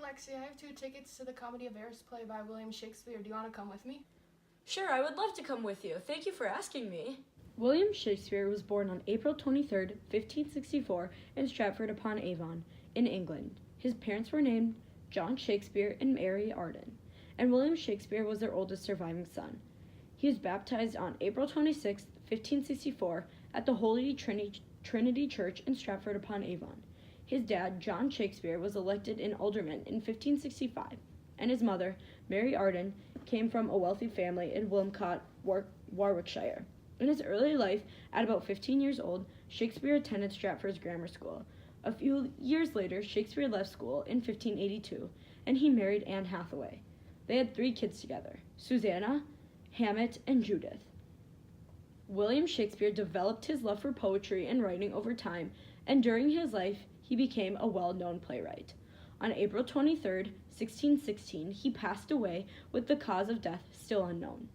Alexis, I have 2 tickets to the Comedy of Errors play by William Shakespeare. Do you want to come with me? Sure, I would love to come with you. Thank you for asking me. William Shakespeare was born on April 23, 1564, in Stratford-upon-Avon, in England. His parents were named John Shakespeare and Mary Arden, and William Shakespeare was their oldest surviving son. He was baptized on April 26, 1564, at the Holy Trinity Church in Stratford-upon-Avon. His dad, John Shakespeare, was elected an alderman in 1565, and his mother, Mary Arden, came from a wealthy family in Wilmcote, Warwickshire. In his early life, at about 15 years old, Shakespeare attended Stratford's grammar school. A few years later, Shakespeare left school in 1582, and he married Anne Hathaway. They had 3 kids together, Susanna, Hamlet, and Judith. William Shakespeare developed his love for poetry and writing over time, and during his life, he became a well-known playwright. On April 23, 1616, he passed away with the cause of death still unknown.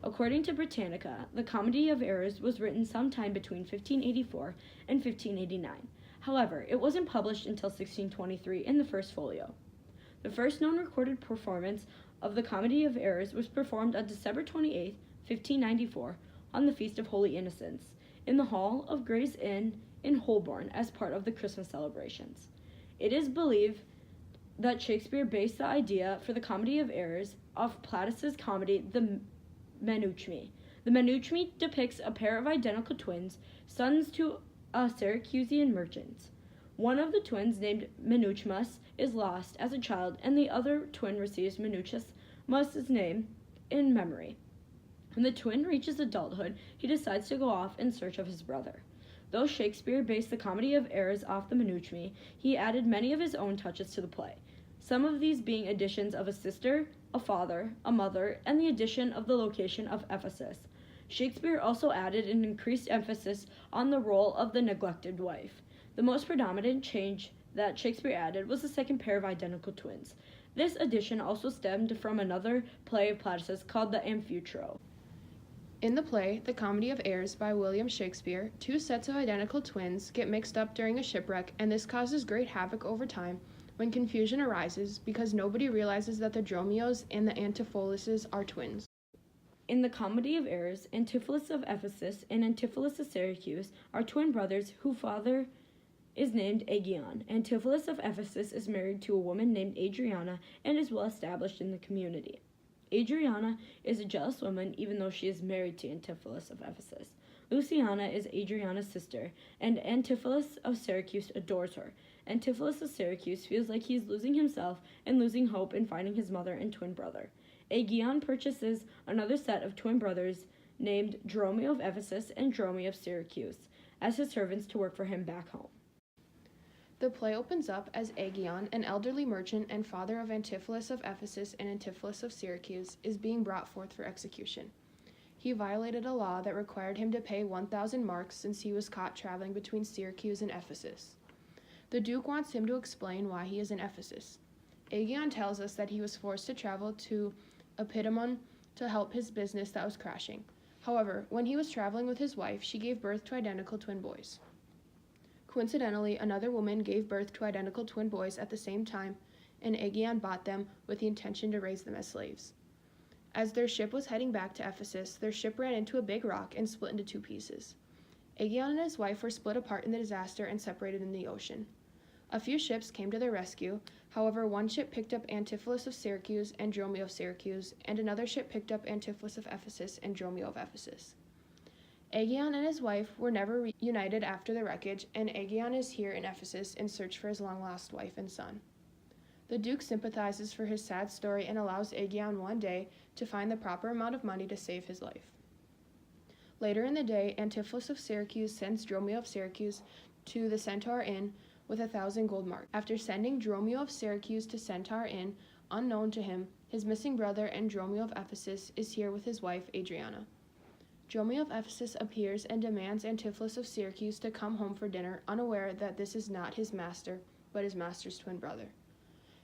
According to Britannica, the Comedy of Errors was written sometime between 1584 and 1589. However, it wasn't published until 1623 in the first folio. The first known recorded performance of the Comedy of Errors was performed on December 28, 1594, on the Feast of Holy Innocents, in the hall of Gray's Inn in Holborn as part of the Christmas celebrations. It is believed that Shakespeare based the idea for the Comedy of Errors off Plautus's comedy, The Menuchme. The Menuchme depicts a pair of identical twins, sons to Syracusan merchants. One of the twins, named Menuchmus, is lost as a child, and the other twin receives Menuchmus's name in memory. When the twin reaches adulthood, he decides to go off in search of his brother. Though Shakespeare based the Comedy of Errors off the Menuchme, he added many of his own touches to the play, some of these being additions of a sister, a father, a mother, and the addition of the location of Ephesus. Shakespeare also added an increased emphasis on the role of the neglected wife. The most predominant change that Shakespeare added was the second pair of identical twins. This addition also stemmed from another play of Plautus's called the Amphitryo. In the play, The Comedy of Errors by William Shakespeare, 2 sets of identical twins get mixed up during a shipwreck, and this causes great havoc over time when confusion arises because nobody realizes that the Dromios and the Antipholuses are twins. In the Comedy of Errors, Antipholus of Ephesus and Antipholus of Syracuse are twin brothers whose father is named Aegeon. Antipholus of Ephesus is married to a woman named Adriana and is well established in the community. Adriana is a jealous woman even though she is married to Antipholus of Ephesus. Luciana is Adriana's sister, and Antipholus of Syracuse adores her. Antipholus of Syracuse feels like he is losing himself and losing hope in finding his mother and twin brother. Aegeon purchases another set of twin brothers named Dromio of Ephesus and Dromio of Syracuse as his servants to work for him back home. The play opens up as Aegeon, an elderly merchant and father of Antipholus of Ephesus and Antipholus of Syracuse, is being brought forth for execution. He violated a law that required him to pay 1,000 marks since he was caught traveling between Syracuse and Ephesus. The Duke wants him to explain why he is in Ephesus. Aegeon tells us that he was forced to travel to Epidamon to help his business that was crashing. However, when he was traveling with his wife, she gave birth to identical twin boys. Coincidentally, another woman gave birth to identical twin boys at the same time, and Aegeon bought them with the intention to raise them as slaves. As their ship was heading back to Ephesus, their ship ran into a big rock and split into 2 pieces. Aegeon and his wife were split apart in the disaster and separated in the ocean. A few ships came to their rescue. However, one ship picked up Antipholus of Syracuse and Dromio of Syracuse, and another ship picked up Antipholus of Ephesus and Dromio of Ephesus. Aegeon and his wife were never reunited after the wreckage, and Aegeon is here in Ephesus in search for his long-lost wife and son. The Duke sympathizes for his sad story and allows Aegeon one day to find the proper amount of money to save his life. Later in the day, Antipholus of Syracuse sends Dromio of Syracuse to the Centaur Inn with 1,000 gold marks. After sending Dromio of Syracuse to Centaur Inn, unknown to him, his missing brother and Dromio of Ephesus is here with his wife, Adriana. Dromio of Ephesus appears and demands Antipholus of Syracuse to come home for dinner, unaware that this is not his master, but his master's twin brother.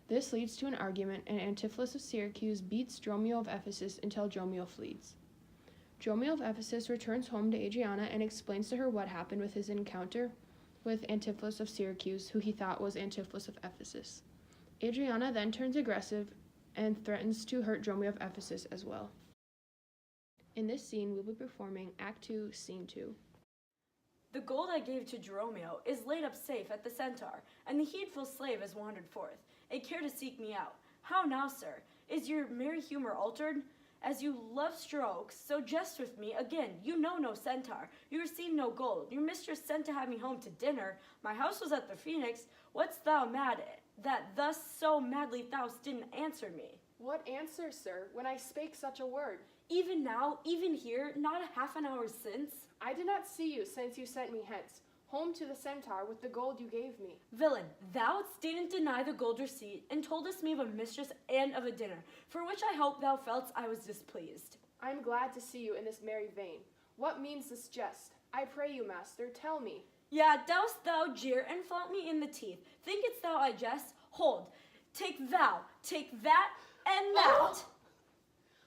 This leads to an argument, and Antipholus of Syracuse beats Dromio of Ephesus until Dromio flees. Dromio of Ephesus returns home to Adriana and explains to her what happened with his encounter with Antipholus of Syracuse, who he thought was Antipholus of Ephesus. Adriana then turns aggressive and threatens to hurt Dromio of Ephesus as well. In this scene, we'll be performing Act 2, Scene 2. The gold I gave to Dromio is laid up safe at the centaur, and the heedful slave has wandered forth, and care to seek me out. How now, sir? Is your merry humor altered? As you love strokes, so jest with me again. You know no centaur. You receive no gold. Your mistress sent to have me home to dinner. My house was at the Phoenix. What's thou mad at, that thus so madly thou didn't answer me? What answer, sir, when I spake such a word? Even now, even here, not a half an hour since? I did not see you since you sent me hence, home to the centaur with the gold you gave me. Villain, thou didn't deny the gold receipt, and toldest me of a mistress and of a dinner, for which I hope thou feltst I was displeased. I am glad to see you in this merry vein. What means this jest? I pray you, master, tell me. Yeah, dost thou jeer and flaunt me in the teeth? Thinkest thou I jest? Hold, take that, and that.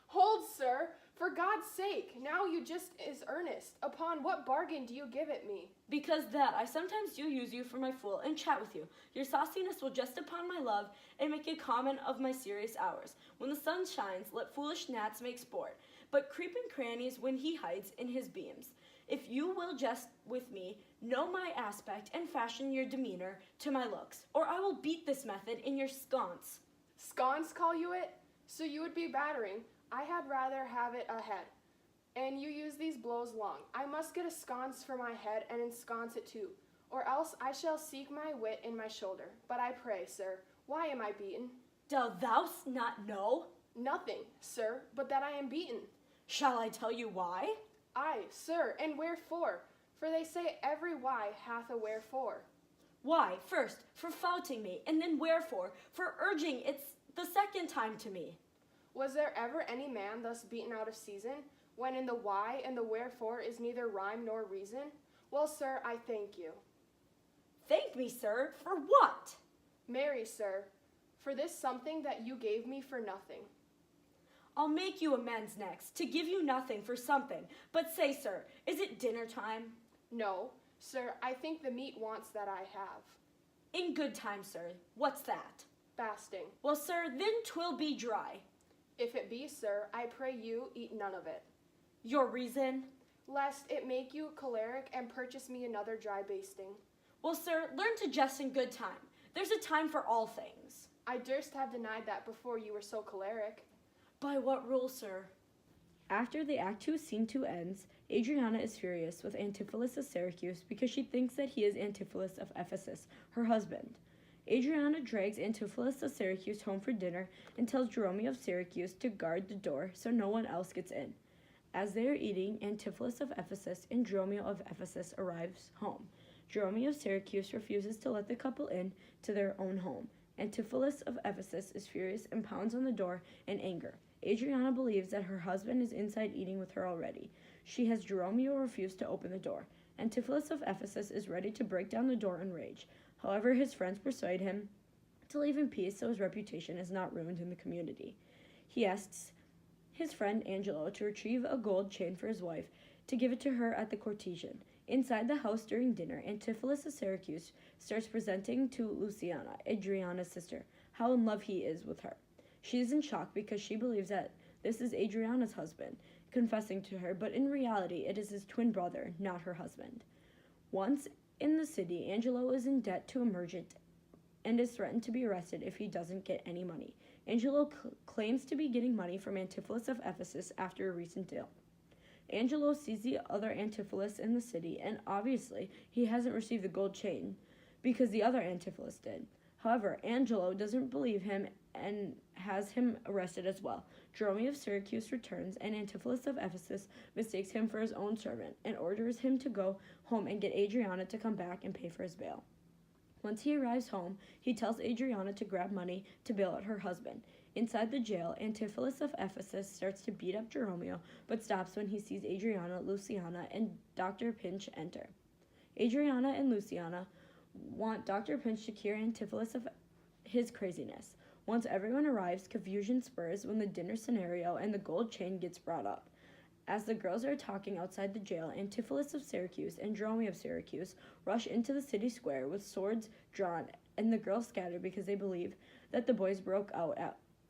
Hold, sir, for God's sake, now you just is earnest. Upon what bargain do you give it me? Because that I sometimes do use you for my fool and chat with you. Your sauciness will jest upon my love and make a common of my serious hours. When the sun shines, let foolish gnats make sport, but creep in crannies when he hides in his beams. If you will jest with me, know my aspect and fashion your demeanor to my looks, or I will beat this method in your sconce. Sconce, call you it? So you would be battering. I had rather have it ahead. And you use these blows long. I must get a sconce for my head and ensconce it too, or else I shall seek my wit in my shoulder. But I pray, sir, why am I beaten? Dost thou not know? Nothing, sir, but that I am beaten. Shall I tell you why? Aye, sir, and wherefore? For they say every why hath a wherefore. Why, first, for flouting me, and then wherefore, for urging it the second time to me. Was there ever any man thus beaten out of season, when in the why and the wherefore is neither rhyme nor reason? Well, sir, I thank you. Thank me, sir, for what? Marry, sir, for this something that you gave me for nothing. I'll make you amends next, to give you nothing for something. But say, sir, is it dinner time? No, sir, I think the meat wants that I have. In good time, sir. What's that? Fasting. Well, sir, then 'twill be dry. If it be, sir, I pray you eat none of it. Your reason? Lest it make you choleric and purchase me another dry basting. Well, sir, learn to jest in good time. There's a time for all things. I durst have denied that before you were so choleric. By what rule, sir? After the Act 2 Scene 2 ends, Adriana is furious with Antipholus of Syracuse because she thinks that he is Antipholus of Ephesus, her husband. Adriana drags Antipholus of Syracuse home for dinner and tells Dromio of Syracuse to guard the door so no one else gets in. As they are eating, Antipholus of Ephesus and Dromio of Ephesus arrives home. Dromio of Syracuse refuses to let the couple in to their own home. Antipholus of Ephesus is furious and pounds on the door in anger. Adriana believes that her husband is inside eating with her already. She has Dromio refuse to open the door. Antipholus of Ephesus is ready to break down the door in rage. However, his friends persuade him to leave in peace so his reputation is not ruined in the community. He asks his friend Angelo to retrieve a gold chain for his wife to give it to her at the courtesan. Inside the house during dinner, Antipholus of Syracuse starts presenting to Luciana, Adriana's sister, how in love he is with her. She is in shock because she believes that this is Adriana's husband, confessing to her, but in reality it is his twin brother, not her husband. Once in the city, Angelo is in debt to a merchant and is threatened to be arrested if he doesn't get any money. Angelo claims to be getting money from Antipholus of Ephesus after a recent deal. Angelo sees the other Antipholus in the city, and obviously he hasn't received the gold chain because the other Antipholus did. However, Angelo doesn't believe him and has him arrested as well. Dromio of Syracuse returns, and Antipholus of Ephesus mistakes him for his own servant and orders him to go home and get Adriana to come back and pay for his bail. Once he arrives home, he tells Adriana to grab money to bail out her husband. Inside the jail, Antipholus of Ephesus starts to beat up Dromio, but stops when he sees Adriana, Luciana, and Dr. Pinch enter. Adriana and Luciana want Dr. Pinch to cure Antipholus of his craziness. Once everyone arrives, confusion spurs when the dinner scenario and the gold chain gets brought up. As the girls are talking outside the jail, Antipholus of Syracuse and Dromio of Syracuse rush into the city square with swords drawn and the girls scatter because they believe that the boys broke out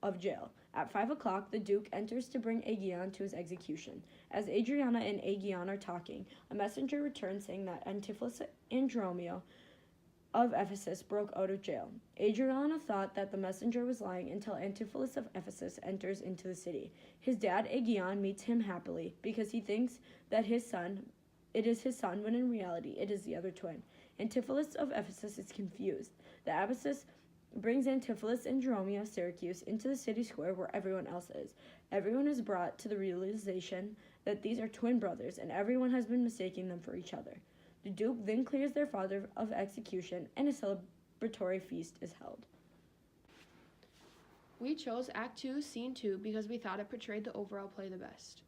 of jail. At 5 o'clock, the Duke enters to bring Aegeon to his execution. As Adriana and Aegeon are talking, a messenger returns saying that Antipholus and Dromio of Ephesus broke out of jail. Adriana thought that the messenger was lying until Antipholus of Ephesus enters into the city. His dad, Aegeon, meets him happily because he thinks that it is his son, when in reality it is the other twin. Antipholus of Ephesus is confused. The abbess brings Antipholus and Dromio of Syracuse into the city square where everyone else is. Everyone is brought to the realization that these are twin brothers, and everyone has been mistaking them for each other. The Duke then clears their father of execution, and a celebratory feast is held. We chose Act 2, Scene 2 because we thought it portrayed the overall play the best.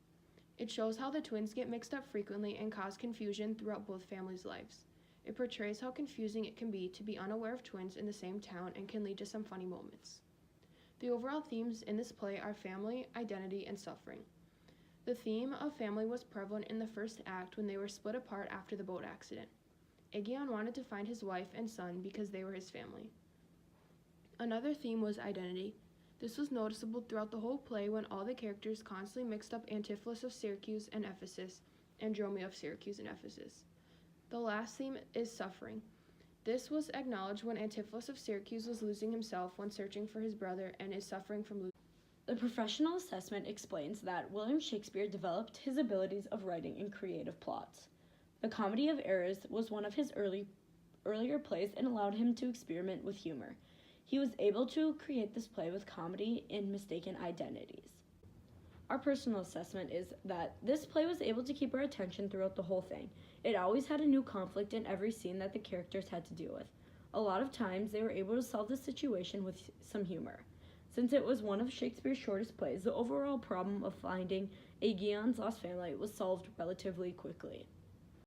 It shows how the twins get mixed up frequently and cause confusion throughout both families' lives. It portrays how confusing it can be to be unaware of twins in the same town and can lead to some funny moments. The overall themes in this play are family, identity, and suffering. The theme of family was prevalent in the first act when they were split apart after the boat accident. Aegeon wanted to find his wife and son because they were his family. Another theme was identity. This was noticeable throughout the whole play when all the characters constantly mixed up Antipholus of Syracuse and Ephesus and Dromio of Syracuse and Ephesus. The last theme is suffering. This was acknowledged when Antipholus of Syracuse was losing himself when searching for his brother and is suffering from losing. The professional assessment explains that William Shakespeare developed his abilities of writing in creative plots. The Comedy of Errors was one of his earlier plays and allowed him to experiment with humor. He was able to create this play with comedy and mistaken identities. Our personal assessment is that this play was able to keep our attention throughout the whole thing. It always had a new conflict in every scene that the characters had to deal with. A lot of times, they were able to solve the situation with some humor. Since it was one of Shakespeare's shortest plays, the overall problem of finding Aegeon's lost family was solved relatively quickly.